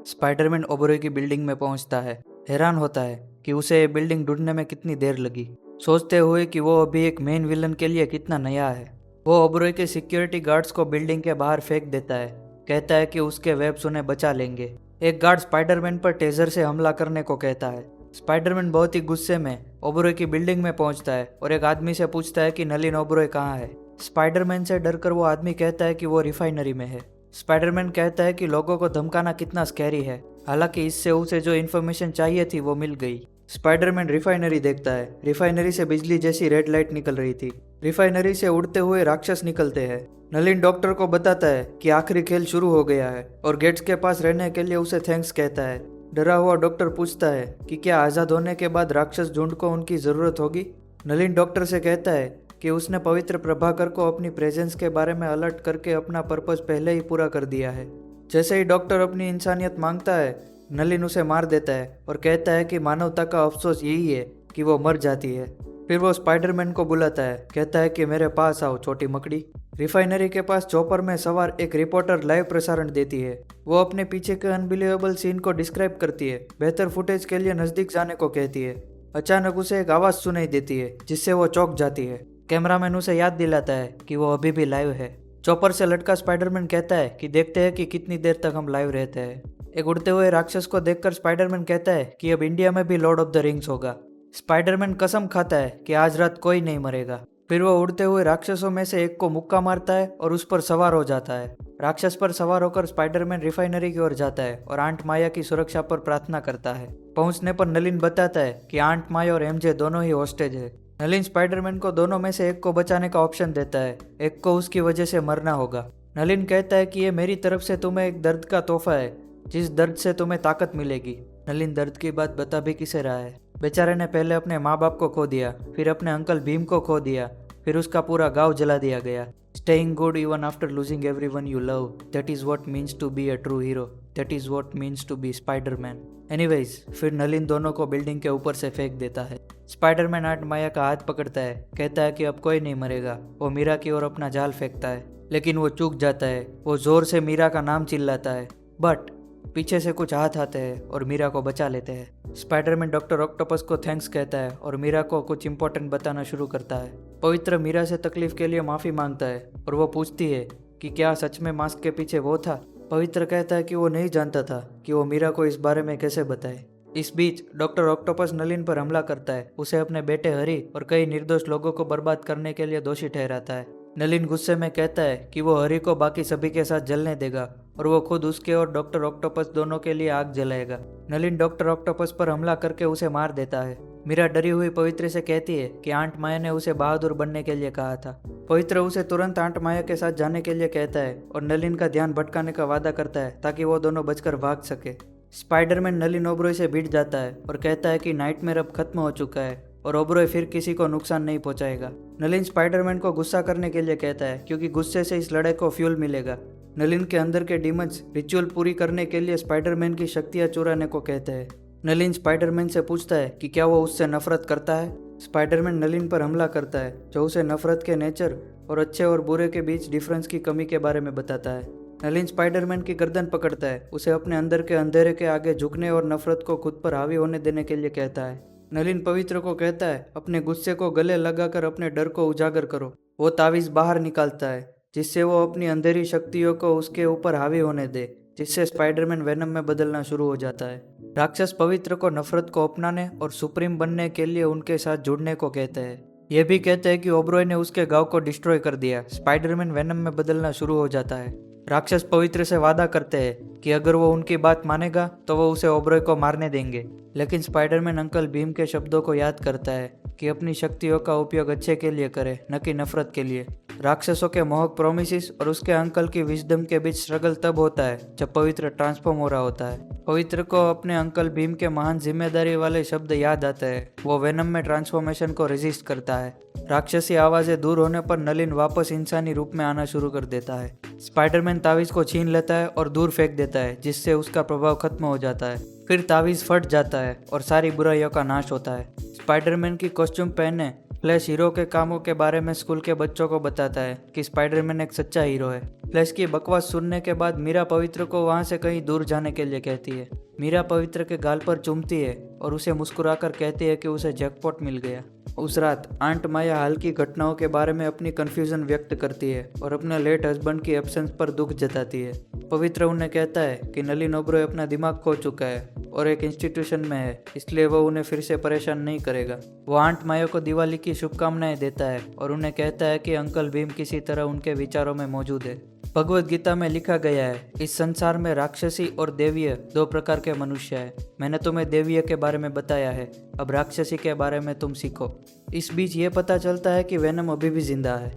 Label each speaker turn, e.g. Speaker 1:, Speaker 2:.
Speaker 1: Spiderman Oberoi की building में पहुंचता है। हैरान होता है कि उसे ये बिल्डिंग ढूंढने में कितनी देर लगी, सोचते हुए कि वो अभी एक मेन विलन के लिए कितना नया है। वो ओबरॉय के सिक्योरिटी गार्ड्स को बिल्डिंग के बाहर फेंक देता है, कहता है कि उसके वेब्स उन्हें बचा लेंगे। एक गार्ड स्पाइडरमैन पर टेजर से हमला करने को कहता है। स्पाइडरमैन बहुत ही गुस्से में ओबरॉय की बिल्डिंग में पहुंचता है और एक आदमी से पूछता है कि नलिन ओबरॉय कहाँ है। स्पाइडरमैन से डरकर वो आदमी कहता है कि वो रिफाइनरी में है। स्पाइडरमैन कहता है कि लोगों को धमकाना कितना स्कैरी है, हालांकि इससे उसे जो इन्फॉर्मेशन चाहिए थी वो मिल गई। स्पाइडरमैन रिफाइनरी देखता है। रिफाइनरी से बिजली जैसी रेड लाइट निकल रही थी। रिफाइनरी से उड़ते हुए राक्षस निकलते हैं। नलिन डॉक्टर को बताता है कि आखिरी खेल शुरू हो गया है और गेट्स के पास रहने के लिए उसे थैंक्स कहता है। डरा हुआ डॉक्टर पूछता है कि क्या आज़ाद होने के बाद राक्षस झुंड को उनकी ज़रूरत होगी। नलिन डॉक्टर से कहता है कि उसने पवित्र प्रभाकर को अपनी प्रेजेंस के बारे में अलर्ट करके अपना पर्पस पहले ही पूरा कर दिया है। जैसे ही डॉक्टर अपनी इंसानियत मांगता है, नलिन उसे मार देता है और कहता है कि मानवता का अफसोस यही है कि वो मर जाती है। फिर वो स्पाइडरमैन को बुलाता है, कहता है कि मेरे पास आओ छोटी मकड़ी। रिफाइनरी के पास चॉपर में सवार एक रिपोर्टर लाइव प्रसारण देती है। वो अपने पीछे के अनबिलीवेबल सीन को डिस्क्राइब करती है, बेहतर फुटेज के लिए नज़दीक जाने को कहती है। अचानक उसे एक आवाज़ सुनाई देती है जिससे वो चौंक जाती है। कैमरामैन उसे याद दिलाता है कि वो अभी भी लाइव है। चॉपर से लटका स्पाइडरमैन कहता है कि देखते हैं कि कितनी देर तक हम लाइव रहते हैं। एक उड़ते हुए राक्षस को देखकर स्पाइडरमैन कहता है कि अब इंडिया में भी लॉर्ड ऑफ द रिंग्स होगा। स्पाइडरमैन कसम खाता है कि आज रात कोई नहीं मरेगा। फिर वो उड़ते हुए राक्षसों में से एक को मुक्का मारता है और उस पर सवार हो जाता है। राक्षस पर सवार होकर स्पाइडरमैन रिफाइनरी की ओर जाता है और आंट माया की सुरक्षा पर प्रार्थना करता है। पहुंचने पर नलिन बताता है कि आंट माया और एमजे दोनों ही हॉस्टेज है। नलिन स्पाइडरमैन को दोनों में से एक को बचाने का ऑप्शन देता है, एक को उसकी वजह से मरना होगा। नलिन कहता है कि ये मेरी तरफ से तुम्हें एक दर्द का तोहफा है, जिस दर्द से तुम्हें ताकत मिलेगी। नलिन दर्द की बात बता भी किसे रहा है। बेचारे ने पहले अपने माँ बाप को खो दिया, फिर अपने अंकल भीम को खो दिया, फिर उसका पूरा गांव जला दिया गया। Staying good even after losing everyone you love, that is what means to be a true hero, that is what means to be spiderman. Anyways, फिर नलिन दोनों को बिल्डिंग के ऊपर से फेंक देता है। स्पाइडरमैन आंट माया का हाथ पकड़ता है, कहता है कि अब कोई नहीं मरेगा। वो मीरा की ओर अपना जाल फेंकता है, लेकिन वो चूक जाता है। वो जोर से मीरा का नाम चिल्लाता है, बट पीछे से कुछ हाथ आते हैं और मीरा को बचा लेते हैं। स्पाइडरमैन डॉक्टर ऑक्टोपस को थैंक्स कहता है और मीरा को कुछ इंपॉर्टेंट बताना शुरू करता है। पवित्र मीरा से तकलीफ के लिए माफ़ी मांगता है और वो पूछती है कि क्या सच में मास्क के पीछे वो था। पवित्र कहता है कि वो नहीं जानता था कि वो मीरा को इस बारे में कैसे बताए। इस बीच डॉक्टर ऑक्टोपस नलिन पर हमला करता है, उसे अपने बेटे हरी और कई निर्दोष लोगों को बर्बाद करने के लिए दोषी ठहराता है। नलिन गुस्से में कहता है कि वो हरी को बाकी सभी के साथ जलने देगा और वो खुद उसके और डॉक्टर ऑक्टोपस दोनों के लिए आग जलाएगा। नलिन डॉक्टर ऑक्टोपस पर हमला करके उसे मार देता है। मीरा डरी हुई पवित्र से कहती है कि आंट माया ने उसे बहादुर बनने के लिए कहा था। पवित्र उसे तुरंत आंट माया के साथ जाने के लिए कहता है और नलिन का ध्यान भटकाने का वादा करता है ताकि वो दोनों बचकर भाग सके। स्पाइडरमैन नलिन ओबरॉय से भिड़ जाता है और कहता है कि नाइटमेयर अब खत्म हो चुका है और ओबरॉय फिर किसी को नुकसान नहीं पहुंचाएगा। नलिन स्पाइडरमैन को गुस्सा करने के लिए कहता है क्योंकि गुस्से से इस लड़ाई को फ्यूल मिलेगा। नलिन के अंदर के डीमंस रिचुअल पूरी करने के लिए स्पाइडरमैन की शक्तियां चुराने को कहते हैं। नलिन स्पाइडरमैन से पूछता है कि क्या वो उससे नफरत करता है। स्पाइडरमैन नलिन पर हमला करता है, जो उसे नफरत के नेचर और अच्छे और बुरे के बीच डिफरेंस की कमी के बारे में बताता है। नलिन स्पाइडरमैन की गर्दन पकड़ता है, उसे अपने अंदर के अंधेरे के आगे झुकने और नफरत को खुद पर हावी होने देने के लिए कहता है। नलिन पवित्र को कहता है अपने गुस्से को गले लगाकर अपने डर को उजागर करो। वो तावीज़ बाहर निकालता है जिससे वो अपनी अंधेरी शक्तियों को उसके ऊपर हावी होने दे, जिससे स्पाइडरमैन वेनम में बदलना शुरू हो जाता है। राक्षस पवित्र को नफरत को अपनाने और सुप्रीम बनने के लिए उनके साथ जुड़ने को कहते हैं। ये भी कहते हैं कि ओबरॉय ने उसके गांव को डिस्ट्रॉय कर दिया। स्पाइडरमैन वेनम में बदलना शुरू हो जाता है। राक्षस पवित्र से वादा करते हैं कि अगर वो उनकी बात मानेगा तो वो उसे ओबरॉय को मारने देंगे, लेकिन स्पाइडरमैन अंकल भीम के शब्दों को याद करता है कि अपनी शक्तियों का उपयोग अच्छे के लिए करे, न कि नफरत के लिए। राक्षसों के मोहक प्रोमिसेस और उसके अंकल की विजडम के बीच स्ट्रगल तब होता है जब पवित्र ट्रांसफॉर्म हो रहा होता है। पवित्र को अपने अंकल भीम के महान जिम्मेदारी वाले शब्द याद आते हैं। वो वेनम में ट्रांसफॉर्मेशन को रेजिस्ट करता है। राक्षसी आवाजें दूर होने पर नलिन वापस इंसानी रूप में आना शुरू कर देता है। स्पाइडरमैन तावीज को छीन लेता है और दूर फेंक देता है, जिससे उसका प्रभाव खत्म हो जाता है। फिर तावीज फट जाता है और सारी बुराइयों का नाश होता है। स्पाइडरमैन की कॉस्ट्यूम पहने फ्लैश हीरो के कामों के बारे में स्कूल के बच्चों को बताता है कि स्पाइडरमैन एक सच्चा हीरो है। फ्लैश की बकवास सुनने के बाद मीरा पवित्र को वहां से कहीं दूर जाने के लिए कहती है। मीरा पवित्र के गाल पर चूमती है और उसे मुस्कुराकर कहती है कि उसे जैकपॉट मिल गया। उस रात आंट माया हाल की घटनाओं के बारे में अपनी कंफ्यूजन व्यक्त करती है और अपने लेट हस्बैंड की एब्सेंस पर दुख जताती है। पवित्र उन्हें कहता है कि नलिन ओबरॉय अपना दिमाग खो चुका है और एक इंस्टीट्यूशन में है, इसलिए वो उन्हें फिर से परेशान नहीं करेगा। वो आंट माया को दिवाली की शुभकामनाएं देता है और उन्हें कहता है कि अंकल भीम किसी तरह उनके विचारों में मौजूद है। भगवत गीता में लिखा गया है, इस संसार में राक्षसी और देवीय दो प्रकार के मनुष्य हैं। मैंने तुम्हें देवीय के बारे में बताया है, अब राक्षसी के बारे में तुम सीखो। इस बीच ये पता चलता है कि वेनम अभी भी जिंदा है।